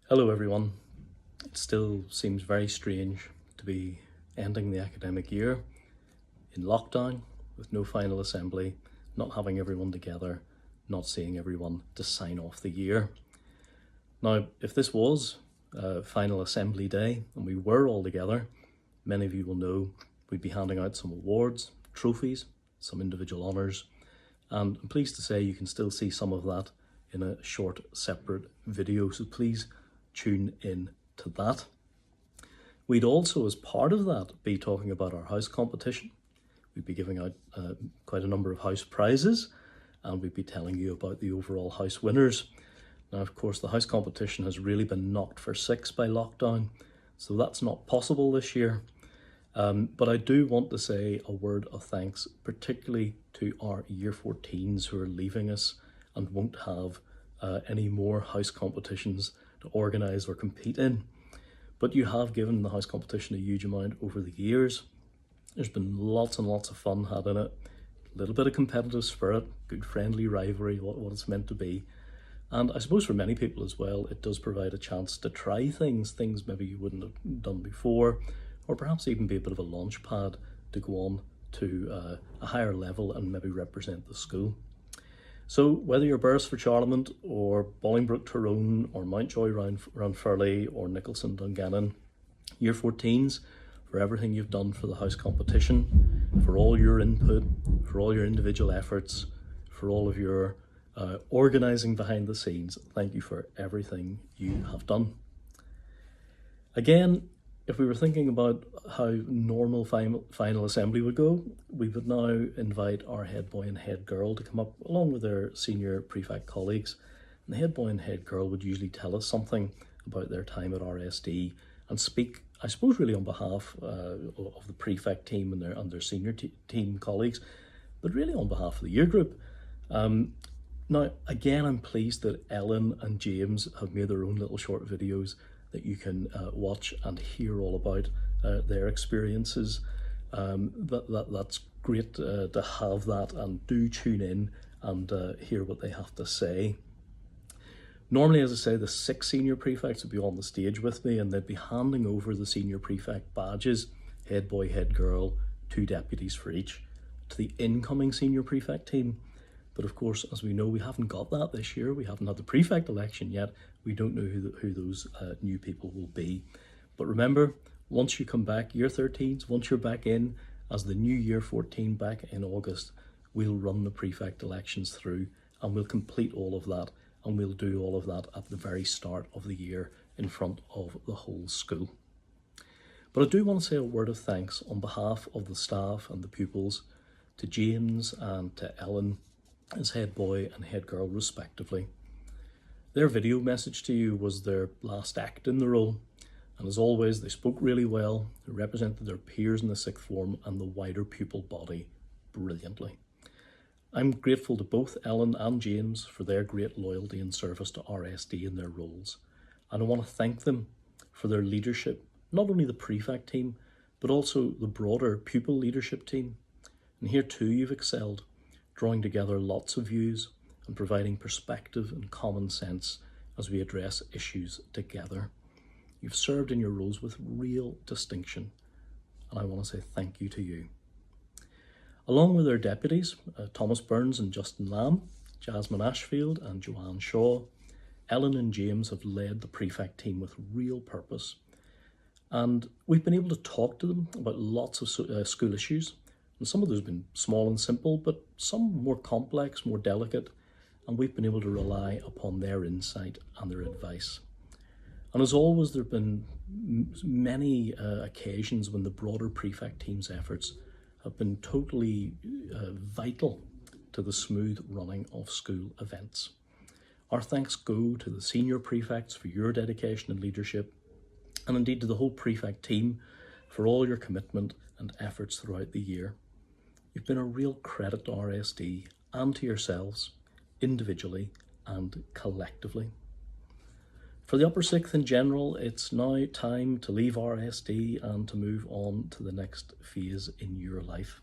Hello everyone. It still seems very strange to be ending the academic year in lockdown with no final assembly, not having everyone together, not seeing everyone to sign off the year. Now, if this was final assembly day and we were all together, many of you will know we'd be handing out some awards, trophies, some individual honours, and I'm pleased to say you can still see some of that in a short separate video, so please tune in to that. We'd also, as part of that, be talking about our house competition. We'd be giving out quite a number of house prizes, and we'd be telling you about the overall house winners. Now, of course, the house competition has really been knocked for six by lockdown, so that's not possible this year. But I do want to say a word of thanks, particularly to our Year 14s who are leaving us and won't have any more house competitions to organise or compete in. But you have given the house competition a huge amount over the years. There's been lots and lots of fun had in it, a little bit of competitive spirit, good friendly rivalry, what it's meant to be. And I suppose for many people as well, it does provide a chance to try things maybe you wouldn't have done before, or perhaps even be a bit of a launch pad to go on to a higher level and maybe represent the school. So whether you're Beresford Charlemont or Bolingbroke Tyrone or Mountjoy Roundfurley or Nicholson Dungannon, Year 14s, for everything you've done for the house competition, for all your input, for all your individual efforts, for all of your organising behind the scenes, thank you for everything you have done. Again, if we were thinking about how normal final assembly would go, we would now invite our head boy and head girl to come up along with their senior prefect colleagues. And the head boy and head girl would usually tell us something about their time at RSD and speak, I suppose, really on behalf of the prefect team and their senior team colleagues, but really on behalf of the year group. Now, again, I'm pleased that Ellen and James have made their own little short videos that you can watch and hear all about their experiences. That's great to have that, and do tune in and hear what they have to say. Normally, as I say, the 6 senior prefects would be on the stage with me and they'd be handing over the senior prefect badges, head boy, head girl, 2 deputies for each, to the incoming senior prefect team. But of course, as we know, we haven't got that this year. We haven't had the prefect election yet. We don't know who those new people will be. But remember, once you come back, Year 13s, once you're back in as the new Year 14 back in August, we'll run the prefect elections through and we'll complete all of that, and we'll do all of that at the very start of the year in front of the whole school. But I do want to say a word of thanks on behalf of the staff and the pupils to James and to Ellen as head boy and head girl respectively. Their video message to you was their last act in the role, and as always they spoke really well, they represented their peers in the sixth form and the wider pupil body brilliantly. I'm grateful to both Ellen and James for their great loyalty and service to RSD in their roles, and I want to thank them for their leadership, not only the prefect team but also the broader pupil leadership team. And here too you've excelled, drawing together lots of views and providing perspective and common sense as we address issues together. You've served in your roles with real distinction, and I want to say thank you to you. Along with their deputies, Thomas Burns and Justin Lamb, Jasmine Ashfield and Joanne Shaw, Ellen and James have led the prefect team with real purpose. And we've been able to talk to them about lots of school issues. And some of those have been small and simple, but some more complex, more delicate, and we've been able to rely upon their insight and their advice. And as always, there have been many occasions when the broader prefect team's efforts have been totally vital to the smooth running of school events. Our thanks go to the senior prefects for your dedication and leadership, and indeed to the whole prefect team for all your commitment and efforts throughout the year. You've been a real credit to RSD and to yourselves, individually and collectively. For the upper sixth in general, it's now time to leave RSD and to move on to the next phase in your life.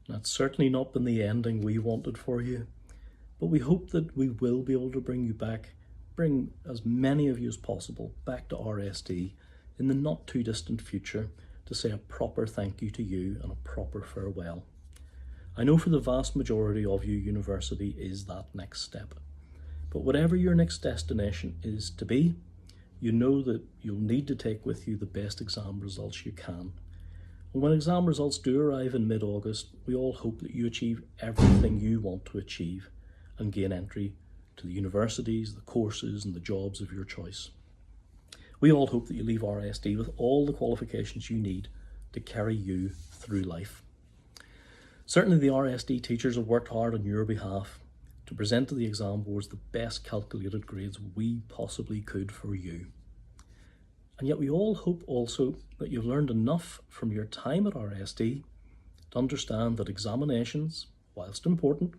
That's certainly not been the ending we wanted for you, but we hope that we will be able to bring you back bring as many of you as possible back to RSD in the not too distant future to say a proper thank you to you and a proper farewell. I know for the vast majority of you, university is that next step. But whatever your next destination is to be, you know that you'll need to take with you the best exam results you can. And when exam results do arrive in mid-August, we all hope that you achieve everything you want to achieve and gain entry to the universities, the courses and the jobs of your choice. We all hope that you leave RSD with all the qualifications you need to carry you through life. Certainly the RSD teachers have worked hard on your behalf to present to the exam boards the best calculated grades we possibly could for you. And yet we all hope also that you've learned enough from your time at RSD to understand that examinations, whilst important,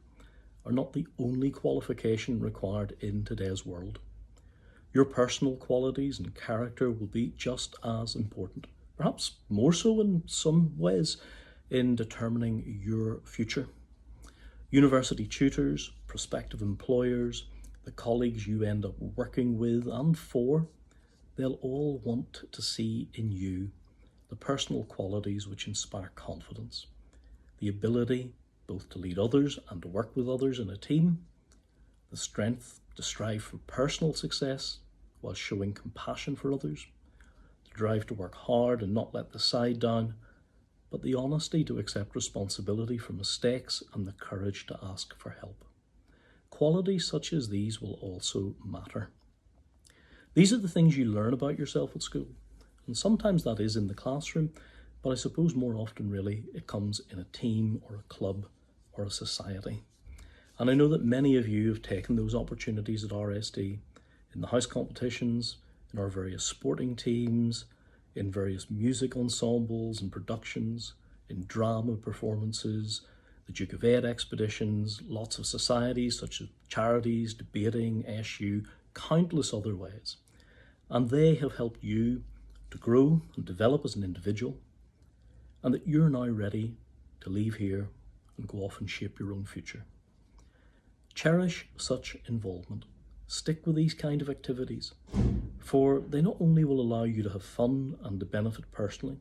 are not the only qualification required in today's world. Your personal qualities and character will be just as important, perhaps more so in some ways, in determining your future. University tutors, prospective employers, the colleagues you end up working with and for, they'll all want to see in you the personal qualities which inspire confidence, the ability both to lead others and to work with others in a team, the strength to strive for personal success while showing compassion for others, the drive to work hard and not let the side down, but the honesty to accept responsibility for mistakes and the courage to ask for help. Qualities such as these will also matter. These are the things you learn about yourself at school, and sometimes that is in the classroom, but I suppose more often really it comes in a team or a club or a society. And I know that many of you have taken those opportunities at RSD, in the house competitions, in our various sporting teams, in various music ensembles and productions, in drama performances, the Duke of Ed expeditions, lots of societies such as charities, debating, SU, countless other ways. And they have helped you to grow and develop as an individual, and that you're now ready to leave here and go off and shape your own future. Cherish such involvement. Stick with these kind of activities, for they not only will allow you to have fun and to benefit personally,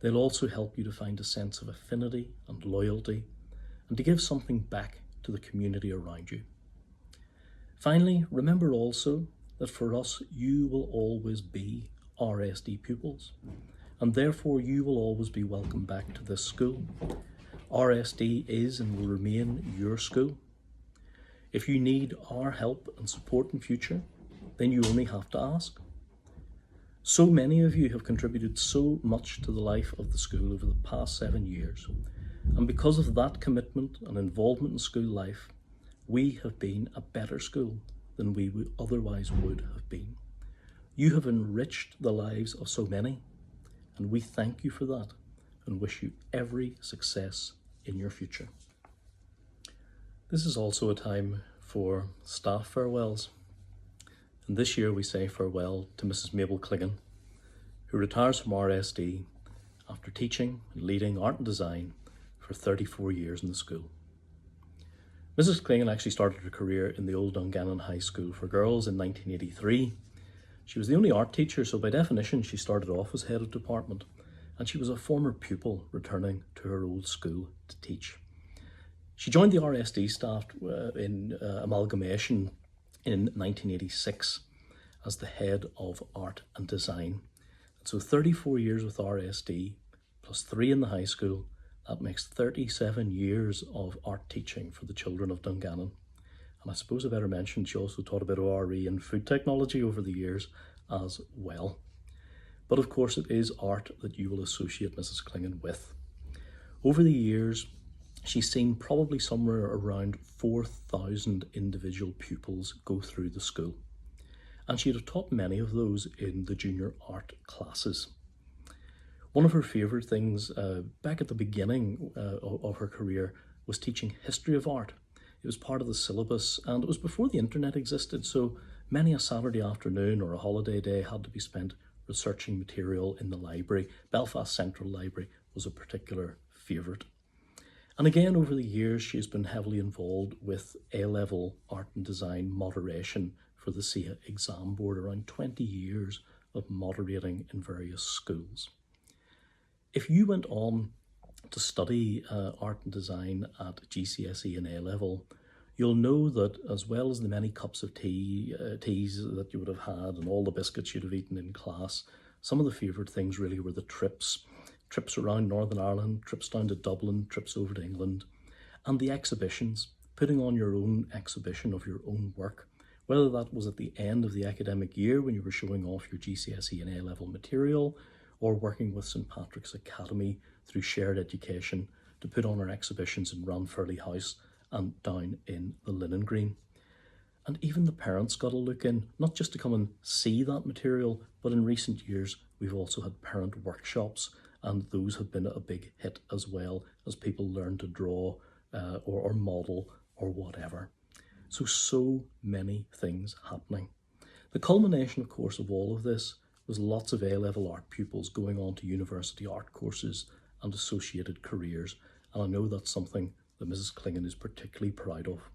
they'll also help you to find a sense of affinity and loyalty and to give something back to the community around you. Finally, remember also that for us, you will always be RSD pupils, and therefore you will always be welcome back to this school. RSD is and will remain your school. If you need our help and support in future, then you only have to ask. So many of you have contributed so much to the life of the school over the past 7 years, and because of that commitment and involvement in school life, we have been a better school than we would otherwise would have been. You have enriched the lives of so many, and we thank you for that and wish you every success in your future. This is also a time for staff farewells. And this year we say farewell to Mrs. Mabel Clingan, who retires from RSD after teaching and leading art and design for 34 years in the school. Mrs. Clingan actually started her career in the old Dungannon High School for Girls in 1983. She was the only art teacher, so by definition she started off as head of department, and she was a former pupil returning to her old school to teach. She joined the RSD staff in amalgamation in 1986 as the head of art and design. And so 34 years with RSD plus 3 in the high school, that makes 37 years of art teaching for the children of Dungannon. And I suppose I better mention she also taught a bit of RE and food technology over the years as well. But of course it is art that you will associate Mrs. Clingan with. Over the years, she's seen probably somewhere around 4,000 individual pupils go through the school. And she'd have taught many of those in the junior art classes. One of her favourite things back at the beginning of her career was teaching history of art. It was part of the syllabus, and it was before the internet existed, so many a Saturday afternoon or a holiday day had to be spent researching material in the library. Belfast Central Library was a particular favourite. And again, over the years, she's been heavily involved with A-level art and design moderation for the SIA exam board, around 20 years of moderating in various schools. If you went on to study art and design at GCSE and A-level, you'll know that as well as the many cups of teas that you would have had and all the biscuits you'd have eaten in class, some of the favourite things really were the trips around Northern Ireland, trips down to Dublin, trips over to England, and the exhibitions, putting on your own exhibition of your own work, whether that was at the end of the academic year when you were showing off your GCSE and A-level material, or working with St Patrick's Academy through shared education to put on our exhibitions in Ranfurly House and down in the Linen Green. And even the parents got a look in, not just to come and see that material, but in recent years we've also had parent workshops, and those have been a big hit as well as people learn to draw or model or whatever. So many things happening. The culmination, of course, of all of this was lots of A-level art pupils going on to university art courses and associated careers, and I know that's something that Mrs. Clingan is particularly proud of.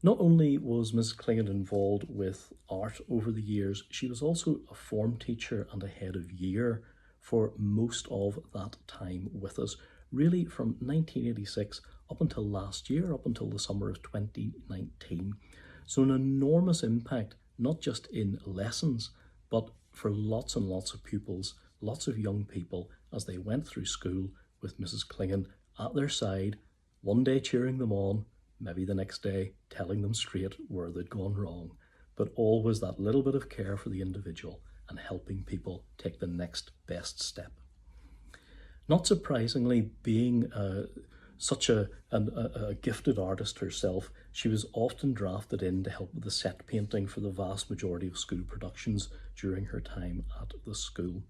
Not only was Mrs. Clingan involved with art over the years, she was also a form teacher and a head of year for most of that time with us, really from 1986 up until last year, up until the summer of 2019. So an enormous impact, not just in lessons, but for lots and lots of pupils, lots of young people as they went through school with Mrs. Clingan at their side, one day cheering them on, maybe the next day telling them straight where they'd gone wrong, but always that little bit of care for the individual and helping people take the next best step. Not surprisingly, being such a gifted artist herself, she was often drafted in to help with the set painting for the vast majority of school productions during her time at the school.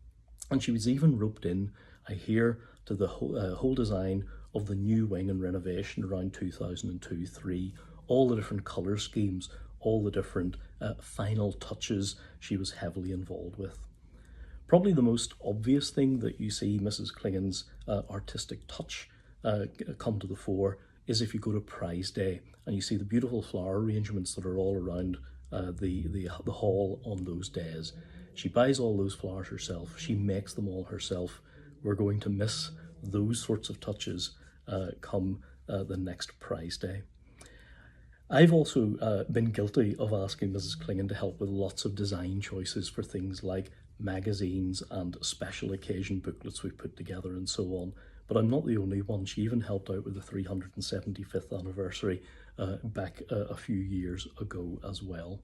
And she was even roped in, I hear, to the whole design of the new wing and renovation around 2002-03, all the different colour schemes, all the different final touches she was heavily involved with. Probably the most obvious thing that you see Mrs. Clingan's artistic touch come to the fore is if you go to Prize Day and you see the beautiful flower arrangements that are all around the hall on those days. She buys all those flowers herself, she makes them all herself. We're going to miss those sorts of touches come the next Prize Day. I've also been guilty of asking Mrs. Clingan to help with lots of design choices for things like magazines and special occasion booklets we've put together and so on. But I'm not the only one. She even helped out with the 375th anniversary back a few years ago as well.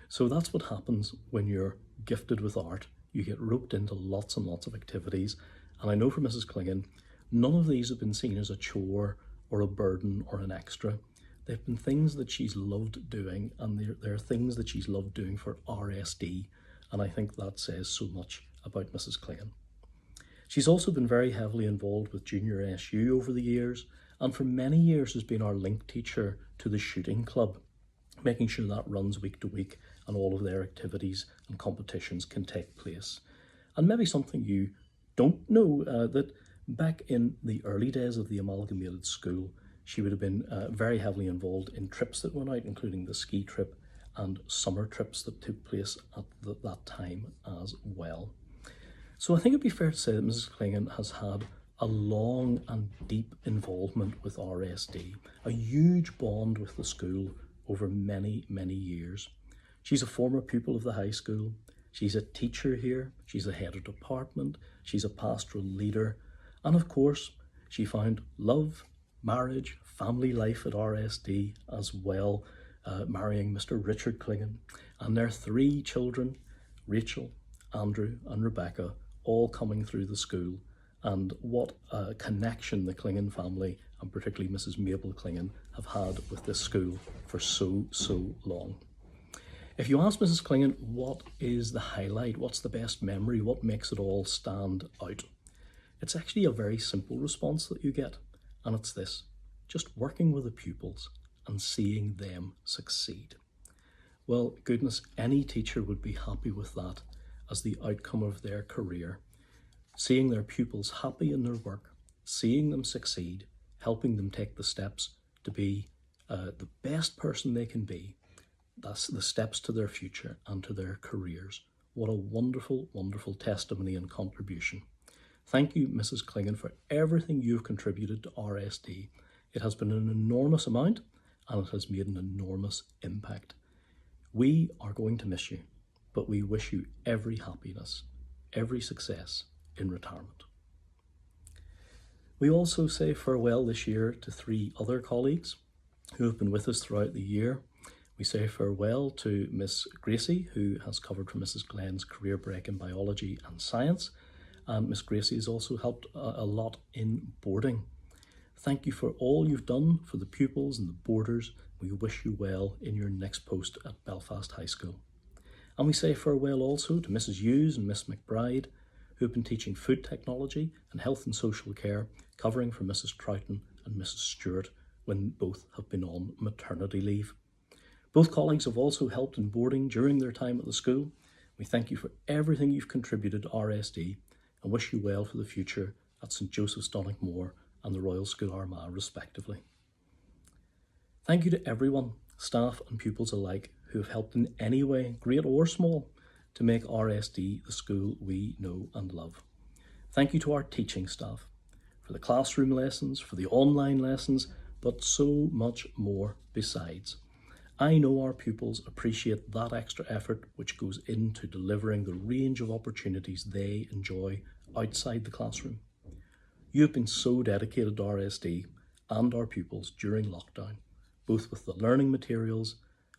So that's what happens when you're gifted with art. You get roped into lots and lots of activities. And I know for Mrs. Clingan, none of these have been seen as a chore or a burden or an extra. They've been things that she's loved doing, and they're things that she's loved doing for RSD, and I think that says so much about Mrs. Clingan. She's also been very heavily involved with Junior SU over the years, and for many years has been our link teacher to the shooting club, making sure that runs week to week and all of their activities and competitions can take place. And maybe something you don't know, that back in the early days of the amalgamated school, she would have been very heavily involved in trips that went out, including the ski trip and summer trips that took place at that time as well. So I think it'd be fair to say that Mrs. Clingan has had a long and deep involvement with RSD, a huge bond with the school over many, many years. She's a former pupil of the high school. She's a teacher here. She's a head of department. She's a pastoral leader. And of course, she found love, marriage, family life at RSD as well, marrying Mr. Richard Clingan, and their 3 children, Rachel, Andrew and Rebecca, all coming through the school. And what a connection the Clingan family, and particularly Mrs. Mabel Clingan, have had with this school for so long. If you ask Mrs. Clingan what is the highlight, what's the best memory, what makes it all stand out, it's actually a very simple response that you get. And it's this: just working with the pupils and seeing them succeed. Well, goodness, any teacher would be happy with that as the outcome of their career. Seeing their pupils happy in their work, seeing them succeed, helping them take the steps to be the best person they can be. That's the steps to their future and to their careers. What a wonderful, wonderful testimony and contribution. Thank you, Mrs. Klingon, for everything you've contributed to RSD. It has been an enormous amount and it has made an enormous impact. We are going to miss you, but we wish you every happiness, every success in retirement. We also say farewell this year to 3 other colleagues who have been with us throughout the year. We say farewell to Miss Gracie, who has covered for Mrs. Glenn's career break in biology and science. And Miss Gracie has also helped a lot in boarding. Thank you for all you've done for the pupils and the boarders. We wish you well in your next post at Belfast High School. And we say farewell also to Mrs. Hughes and Miss McBride, who have been teaching food technology and health and social care, covering for Mrs. Troughton and Mrs. Stewart when both have been on maternity leave. Both colleagues have also helped in boarding during their time at the school. We thank you for everything you've contributed to RSD and wish you well for the future at St Joseph's Donaghmore and the Royal School Armagh respectively. Thank you to everyone, staff and pupils alike, who have helped in any way, great or small, to make RSD the school we know and love. Thank you to our teaching staff for the classroom lessons, for the online lessons, but so much more besides. I know our pupils appreciate that extra effort which goes into delivering the range of opportunities they enjoy outside the classroom. You have been so dedicated to RSD and our pupils during lockdown, both with the learning materials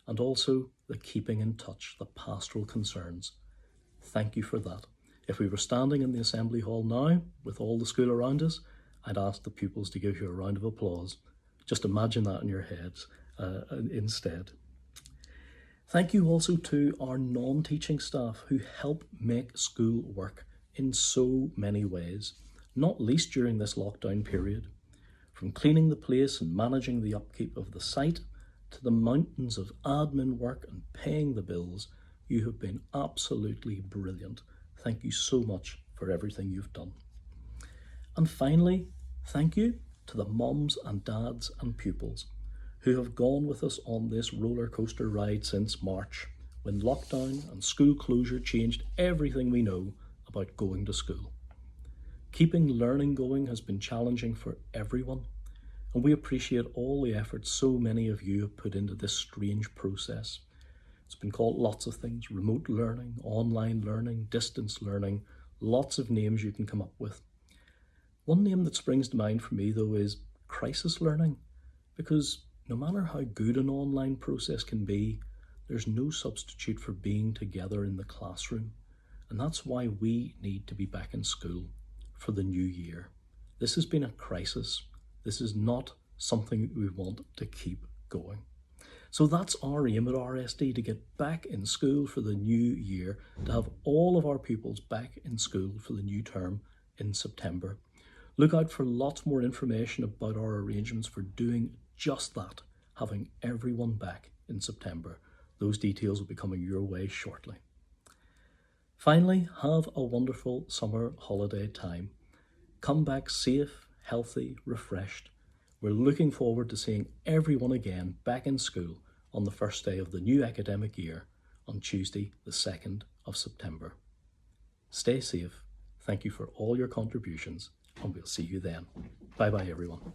and also the keeping in touch, the pastoral concerns. Thank you for that. If we were standing in the assembly hall now with all the school around us, I'd ask the pupils to give you a round of applause. Just imagine that in your heads instead. Thank you also to our non-teaching staff who help make school work in so many ways, not least during this lockdown period. From cleaning the place and managing the upkeep of the site to the mountains of admin work and paying the bills, you have been absolutely brilliant. Thank you so much for everything you've done. And finally, thank you to the mums and dads and pupils who have gone with us on this roller coaster ride since March, when lockdown and school closure changed everything we know about going to school. Keeping learning going has been challenging for everyone, and we appreciate all the effort so many of you have put into this strange process. It's been called lots of things: remote learning, online learning, distance learning, lots of names you can come up with. One name that springs to mind for me, though, is crisis learning, because no matter how good an online process can be, there's no substitute for being together in the classroom. And that's why we need to be back in school for the new year. This has been a crisis. This is not something we want to keep going. So that's our aim at RSD, to get back in school for the new year, to have all of our pupils back in school for the new term in September. Look out for lots more information about our arrangements for doing just that, having everyone back in September. Those details will be coming your way shortly. Finally, have a wonderful summer holiday time. Come back safe, healthy, refreshed. We're looking forward to seeing everyone again back in school on the first day of the new academic year on Tuesday, the 2nd of September. Stay safe. Thank you for all your contributions, and we'll see you then. Bye-bye, everyone.